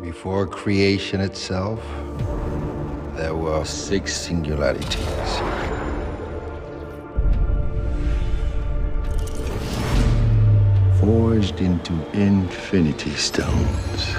Before creation itself, there were 6 singularities. Forged into infinity stones.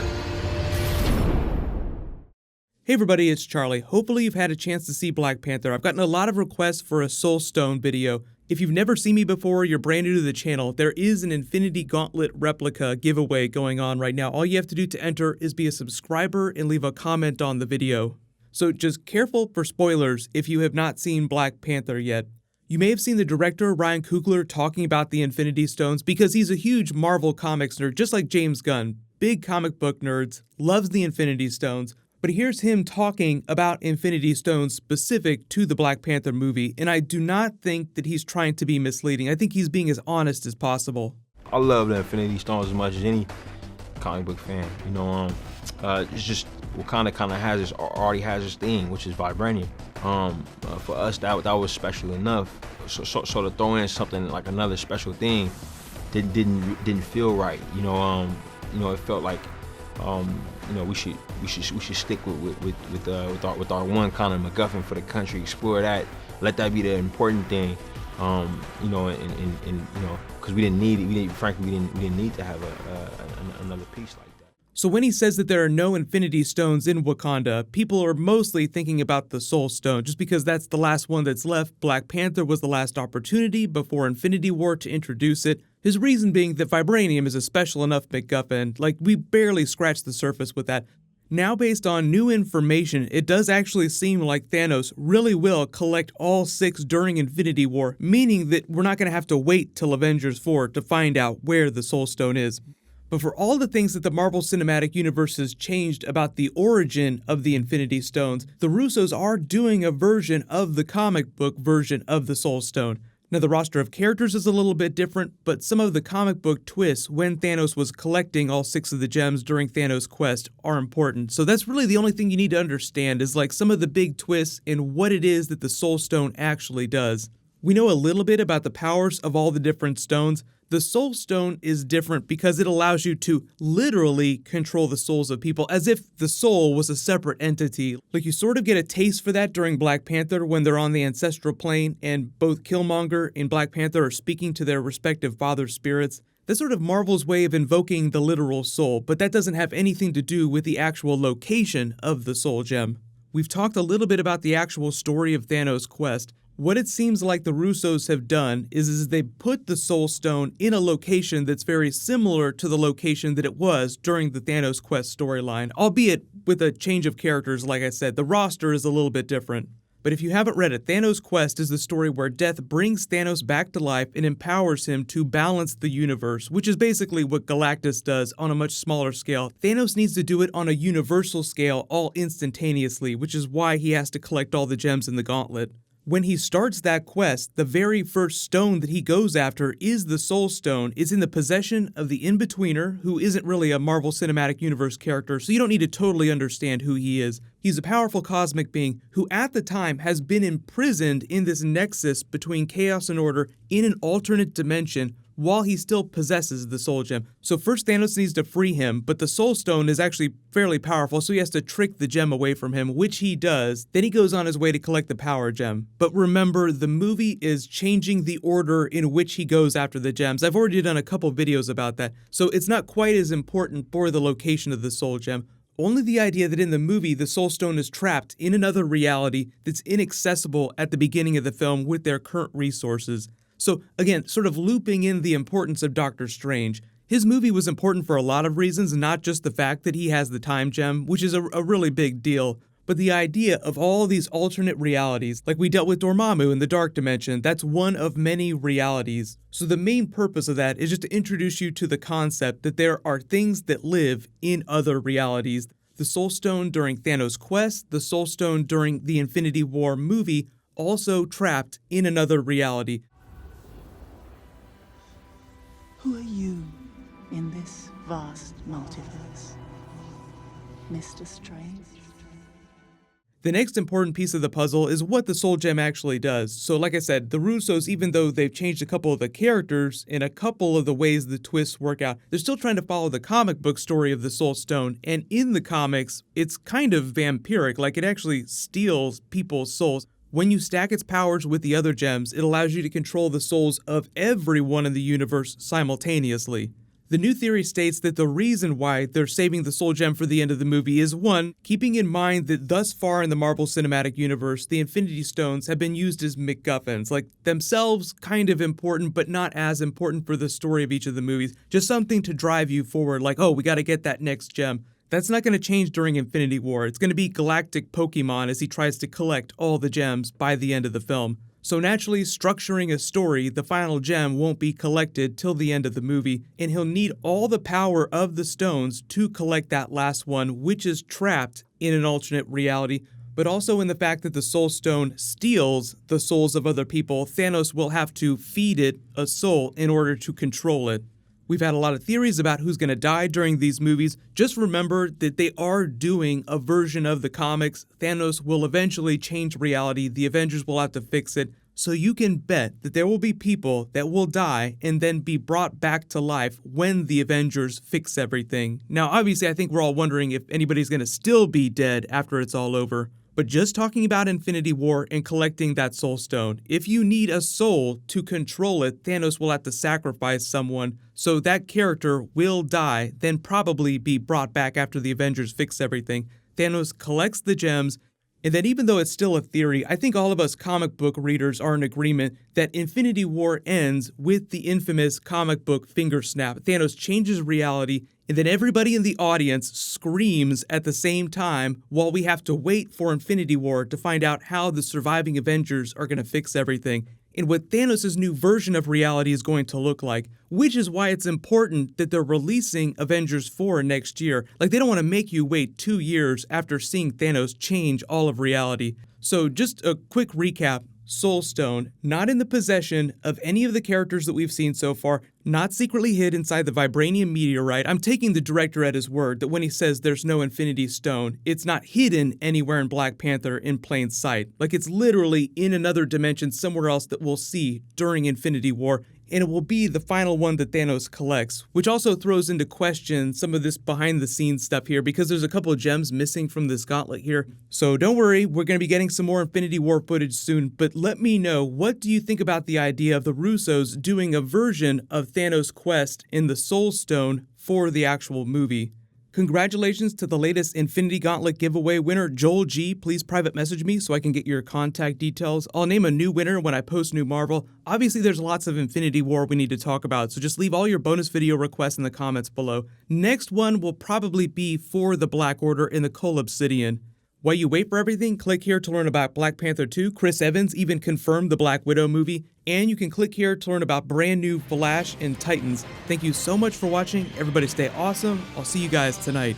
Hey everybody, it's Charlie. Hopefully you've had a chance to see Black Panther. I've gotten a lot of requests for a Soul Stone video. If you've never seen me before, you're brand new to the channel, there is an Infinity Gauntlet replica giveaway going on right now. All you have to do to enter is be a subscriber and leave a comment on the video. So just careful for spoilers if you have not seen Black Panther yet. You may have seen the director Ryan Coogler talking about the Infinity Stones because he's a huge Marvel Comics nerd, just like James Gunn. Big comic book nerds, loves the Infinity Stones. But here's him talking about Infinity Stones specific to the Black Panther movie, and I do not think that he's trying to be misleading. I think he's being as honest as possible. I love the Infinity Stones as much as any comic book fan. It's just Wakanda already has this thing, which is vibranium. For us, that was special enough. So to throw in something like another special thing didn't feel right. It felt like we should stick with our one kind of MacGuffin for the country. Explore that, let that be the important thing. Because we didn't need it. We didn't need to have another piece like that. So when he says that there are no Infinity Stones in Wakanda, people are mostly thinking about the Soul Stone, just because that's the last one that's left. Black Panther was the last opportunity before Infinity War to introduce it. His reason being that vibranium is a special enough MacGuffin, like we barely scratched the surface with that. Now based on new information, it does actually seem like Thanos really will collect all 6 during Infinity War, meaning that we're not going to have to wait till Avengers 4 to find out where the Soul Stone is. But for all the things that the Marvel Cinematic Universe has changed about the origin of the Infinity Stones, the Russos are doing a version of the comic book version of the Soul Stone. Now the roster of characters is a little bit different, but some of the comic book twists when Thanos was collecting all 6 of the gems during Thanos' quest are important. So that's really the only thing you need to understand is like some of the big twists in what it is that the Soul Stone actually does. We know a little bit about the powers of all the different stones. The Soul Stone is different because it allows you to literally control the souls of people as if the soul was a separate entity. Like you sort of get a taste for that during Black Panther when they're on the ancestral plane and both Killmonger and Black Panther are speaking to their respective father spirits. That's sort of Marvel's way of invoking the literal soul, but that doesn't have anything to do with the actual location of the soul gem. We've talked a little bit about the actual story of Thanos' quest. What it seems like the Russos have done is they put the Soul Stone in a location that's very similar to the location that it was during the Thanos quest storyline, albeit with a change of characters. Like I said, the roster is a little bit different. But if you haven't read it, Thanos' quest is the story where Death brings Thanos back to life and empowers him to balance the universe, which is basically what Galactus does on a much smaller scale. Thanos needs to do it on a universal scale all instantaneously, which is why he has to collect all the gems in the gauntlet. When he starts that quest, the very first stone that he goes after is the Soul Stone. It's in the possession of the In-Betweener, who isn't really a Marvel Cinematic Universe character, so you don't need to totally understand who he is. He's a powerful cosmic being who at the time has been imprisoned in this nexus between chaos and order in an alternate dimension while he still possesses the Soul Gem. So first Thanos needs to free him, but the Soul Stone is actually fairly powerful, so he has to trick the gem away from him, which he does. Then he goes on his way to collect the Power Gem. But remember, the movie is changing the order in which he goes after the gems. I've already done a couple videos about that, so it's not quite as important for the location of the Soul Gem. Only the idea that in the movie, the Soul Stone is trapped in another reality that's inaccessible at the beginning of the film with their current resources. So again, sort of looping in the importance of Doctor Strange. His movie was important for a lot of reasons, not just the fact that he has the time gem, which is a really big deal, but the idea of all these alternate realities, like we dealt with Dormammu in the Dark Dimension, that's one of many realities. So the main purpose of that is just to introduce you to the concept that there are things that live in other realities. The Soul Stone during Thanos' quest, the Soul Stone during the Infinity War movie, also trapped in another reality. Who are you in this vast multiverse, Mr. Strange? The next important piece of the puzzle is what the Soul Gem actually does. So like I said, the Russos, even though they've changed a couple of the characters and a couple of the ways the twists work out, they're still trying to follow the comic book story of the Soul Stone. And in the comics, it's kind of vampiric, like it actually steals people's souls. When you stack its powers with the other gems, it allows you to control the souls of everyone in the universe simultaneously. The new theory states that the reason why they're saving the Soul Gem for the end of the movie is, one, keeping in mind that thus far in the Marvel Cinematic Universe, the Infinity Stones have been used as MacGuffins, like themselves kind of important, but not as important for the story of each of the movies, just something to drive you forward, like, oh, we gotta get that next gem. That's not going to change during Infinity War. It's going to be Galactic Pokemon as he tries to collect all the gems by the end of the film. So naturally, structuring a story, the final gem won't be collected till the end of the movie, and he'll need all the power of the stones to collect that last one, which is trapped in an alternate reality, but also in the fact that the Soul Stone steals the souls of other people. Thanos will have to feed it a soul in order to control it. We've had a lot of theories about who's going to die during these movies. Just remember that they are doing a version of the comics. Thanos will eventually change reality. The Avengers will have to fix it. So you can bet that there will be people that will die and then be brought back to life when the Avengers fix everything. Now, obviously, I think we're all wondering if anybody's going to still be dead after it's all over. But just talking about Infinity War and collecting that Soul Stone, if you need a soul to control it, Thanos will have to sacrifice someone, so that character will die, then probably be brought back after the Avengers fix everything. Thanos collects the gems, and then even though it's still a theory, I think all of us comic book readers are in agreement that Infinity War ends with the infamous comic book finger snap. Thanos changes reality, and then everybody in the audience screams at the same time while we have to wait for Infinity War to find out how the surviving Avengers are going to fix everything and what Thanos' new version of reality is going to look like, which is why it's important that they're releasing Avengers 4 next year. Like, they don't want to make you wait 2 years after seeing Thanos change all of reality. So just a quick recap. Soul Stone, not in the possession of any of the characters that we've seen so far, not secretly hid inside the vibranium meteorite. I'm taking the director at his word that when he says there's no Infinity Stone, it's not hidden anywhere in Black Panther in plain sight. Like, it's literally in another dimension somewhere else that we'll see during Infinity War, and it will be the final one that Thanos collects, which also throws into question some of this behind-the-scenes stuff here, because there's a couple of gems missing from this gauntlet here. So don't worry, we're going to be getting some more Infinity War footage soon, but let me know, what do you think about the idea of the Russos doing a version of Thanos' quest in the Soul Stone for the actual movie? Congratulations to the latest Infinity Gauntlet giveaway winner, Joel G. Please private message me so I can get your contact details. I'll name a new winner when I post new Marvel. Obviously, there's lots of Infinity War we need to talk about, so just leave all your bonus video requests in the comments below. Next one will probably be for the Black Order in the Cull Obsidian. While you wait for everything, click here to learn about Black Panther 2. Chris Evans even confirmed the Black Widow movie. And you can click here to learn about brand new Flash and Titans. Thank you so much for watching. Everybody stay awesome. I'll see you guys tonight.